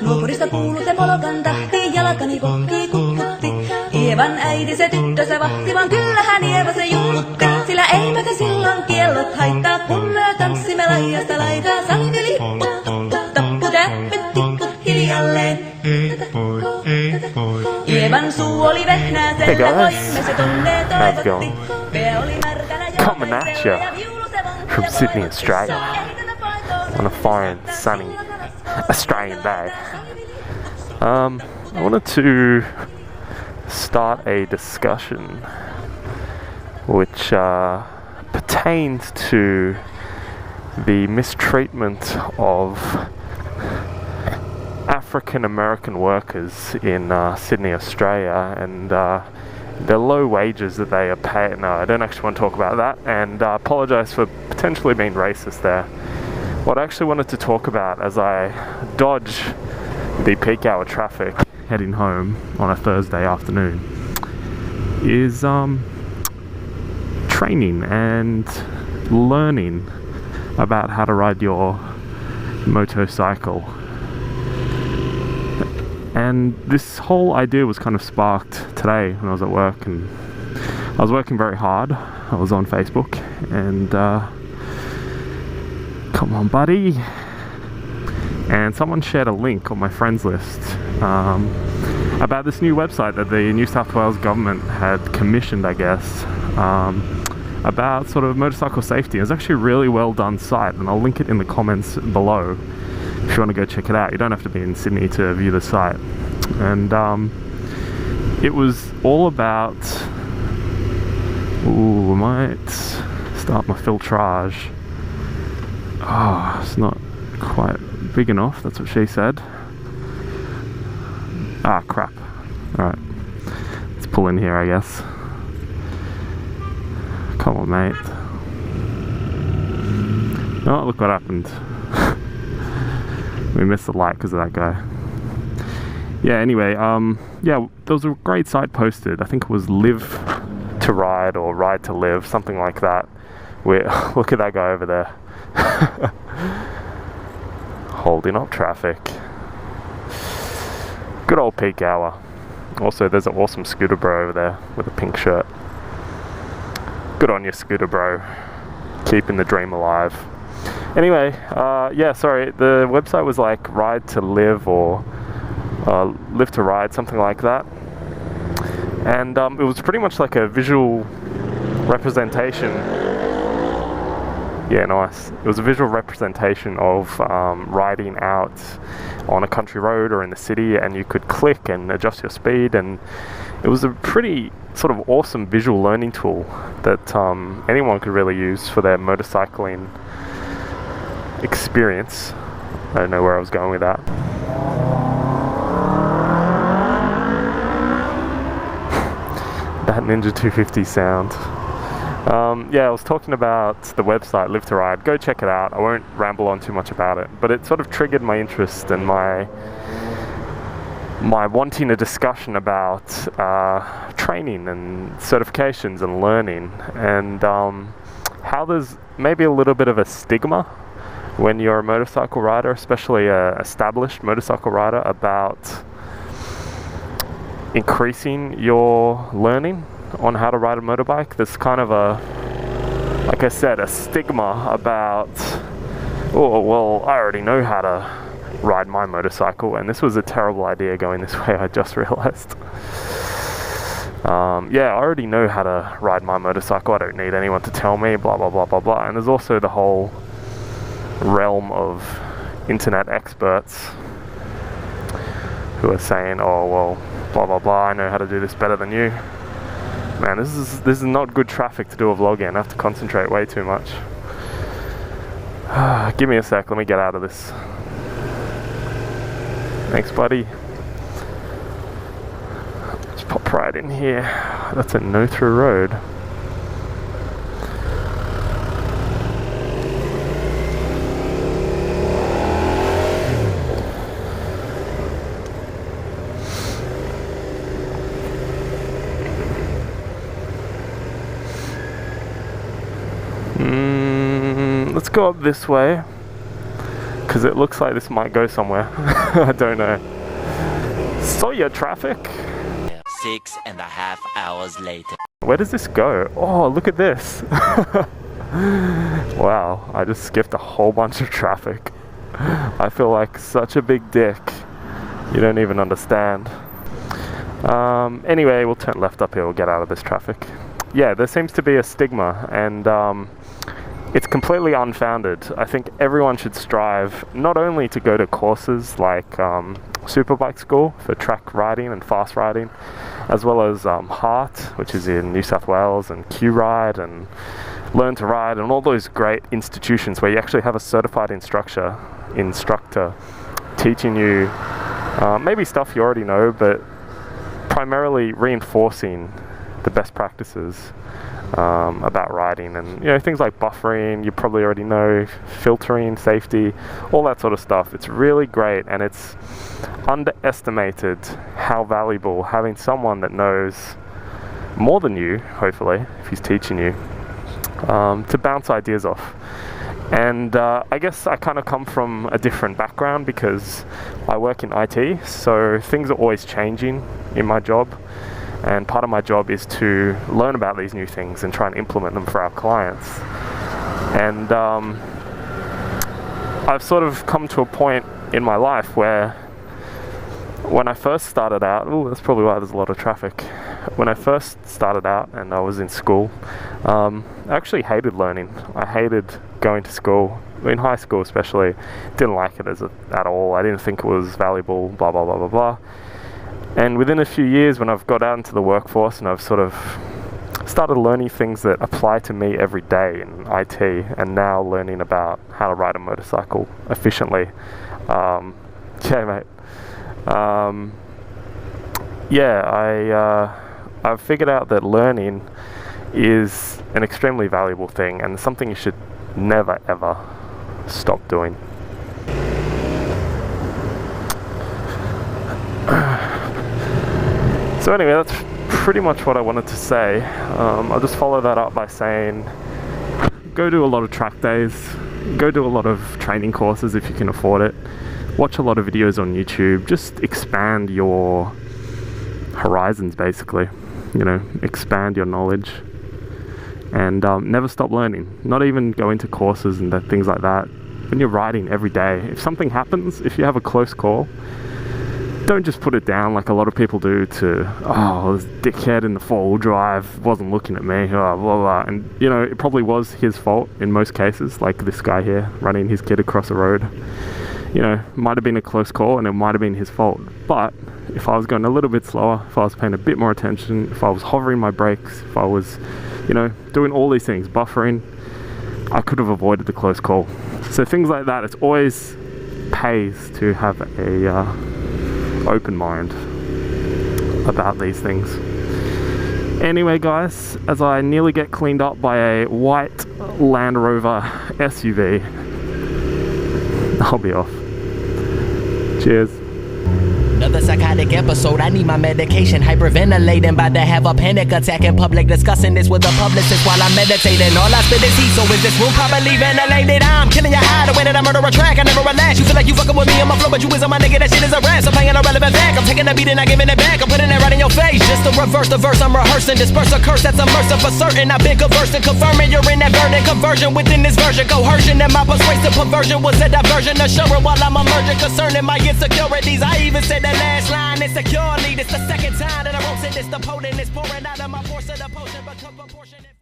Nuopurista kuuluu se Polkan tahti, jalkani pokkii kukkutti. Ievan äiti se tyttö se vahti, vaan kyllähän Ieva se juttutti. Sillä eipä se silloin kiellot haittaa, kun me tanssimme laidasta laitaa. Sankeliput, tappu, täppyt, tipput hiljalleen. Ievan suu oli vehnää, sellä voimme se tunne toivotti. Pää oli märkänä ja coming at you from Sydney, Australia, on a fine, sunny Australian day. I wanted to start a discussion which pertains to the mistreatment of African American workers in Sydney, Australia, and the low wages that they are paid. No, I don't actually want to talk about that, and apologise for potentially being racist there. What I actually wanted to talk about as I dodge the peak hour traffic heading home on a Thursday afternoon is training and learning about how to ride your motorcycle. And this whole idea was kind of sparked today when I was at work, and I was working very hard. I was on Facebook, and come on buddy, and someone shared a link on my friends list about this new website that the New South Wales government had commissioned, I guess, about sort of motorcycle safety. It's actually a really well done site, and I'll link it in the comments below if you want to go check it out. You don't have to be in Sydney to view the site. And it was all about, ooh, I might start my filtrage. Oh, it's not quite big enough, that's what she said. Ah, crap. Alright, let's pull in here, I guess. Come on, mate. Oh, look what happened. We missed the light because of that guy. Yeah, anyway, yeah, there was a great site posted. I think it was Live to Ride or Ride to Live, something like that. Look at that guy over there. Holding up traffic. Good old peak hour. Also, there's an awesome scooter bro over there with a pink shirt. Good on you, scooter bro. Keeping the dream alive. Anyway, yeah, sorry, the website was like Ride to Live or Live to Ride, something like that. And it was pretty much like a visual representation. Yeah, nice. It was a visual representation of riding out on a country road or in the city, and you could click and adjust your speed, and it was a pretty sort of awesome visual learning tool that anyone could really use for their motorcycling experience. I don't know where I was going with that. That Ninja 250 sound. Yeah, I was talking about the website Live to Ride. Go check it out. I won't ramble on too much about it, but it sort of triggered my interest and my wanting a discussion about training and certifications and learning, and how there's maybe a little bit of a stigma when you're a motorcycle rider, especially a established motorcycle rider, about increasing your learning on how to ride a motorbike. There's kind of a, like I said, a stigma about, oh, well, I already know how to ride my motorcycle, and this was a terrible idea going this way, I just realized. Yeah, I already know how to ride my motorcycle, I don't need anyone to tell me, blah, blah, blah, blah, blah. And there's also the whole realm of internet experts who are saying, oh, well, blah, blah, blah, I know how to do this better than you. Man, this is not good traffic to do a vlog in. I have to concentrate way too much. Give me a sec, let me get out of this. Thanks, buddy. Let's pop right in here. That's a no-through road. Let's go up this way, because it looks like this might go somewhere. I don't know. So yeah, traffic. 6.5 hours later. Where does this go? Oh, look at this. Wow, I just skipped a whole bunch of traffic. I feel like such a big dick. You don't even understand. Anyway, we'll turn left up here, we'll get out of this traffic. Yeah, there seems to be a stigma, and it's completely unfounded. I think everyone should strive not only to go to courses like Superbike School for track riding and fast riding, as well as HEART, which is in New South Wales, and Q-Ride and Learn to Ride, and all those great institutions where you actually have a certified instructor teaching you maybe stuff you already know, but primarily reinforcing the best practices about riding, and things like buffering, you probably already know, filtering, safety, all that sort of stuff. It's really great, and it's underestimated how valuable having someone that knows more than you, hopefully, if he's teaching you, to bounce ideas off. And I guess I kind of come from a different background because I work in IT, so things are always changing in my job. And part of my job is to learn about these new things and try and implement them for our clients. And I've sort of come to a point in my life where when I first started out, that's probably why there's a lot of traffic. When I first started out and I was in school, I actually hated learning. I hated going to school, in high school especially. Didn't like it at all. I didn't think it was valuable, blah, blah, blah, blah, blah. And within a few years, when I've got out into the workforce and I've sort of started learning things that apply to me every day in IT, and now learning about how to ride a motorcycle efficiently. I've figured out that learning is an extremely valuable thing and something you should never ever stop doing. So anyway, that's pretty much what I wanted to say. I'll just follow that up by saying, go do a lot of track days, go do a lot of training courses if you can afford it, watch a lot of videos on YouTube, just expand your horizons basically, expand your knowledge, and never stop learning. Not even go into courses and things like that. When you're riding every day, if something happens, if you have a close call, don't just put it down like a lot of people do to, this dickhead in the four-wheel drive wasn't looking at me, blah, blah. And, it probably was his fault in most cases, like this guy here running his kid across the road. Might have been a close call and it might have been his fault. But if I was going a little bit slower, if I was paying a bit more attention, if I was hovering my brakes, if I was, doing all these things, buffering, I could have avoided the close call. So things like that, it's always pays to have a open mind about these things. Anyway guys, as I nearly get cleaned up by a white Land Rover SUV, I'll be off. Cheers. Another psychotic episode, I need my medication. Hyperventilating, about to have a panic attack in public. Discussing this with a publicist while I'm meditating. All I spit is heat, so is this room properly ventilated? I'm killing your high, the way that I murder a track. I never relax, you feel like you fucking with me on my flow, but you is on my nigga, that shit is a rap. So playing a relevant fact, I'm taking the beat and I'm giving it back. I'm putting it right in your face, just to reverse the verse I'm rehearsing. Disperse a curse that's immersive for certain. I've been conversing, confirming you're in that burden. Conversion within this version, coercion and my persuasive perversion was a diversion. Assuring while I'm emerging, concerning my insecurities. I even said that last line insecurely. This the second time that I wrote it. This the potent is pouring out of my force of the potion, become proportionate.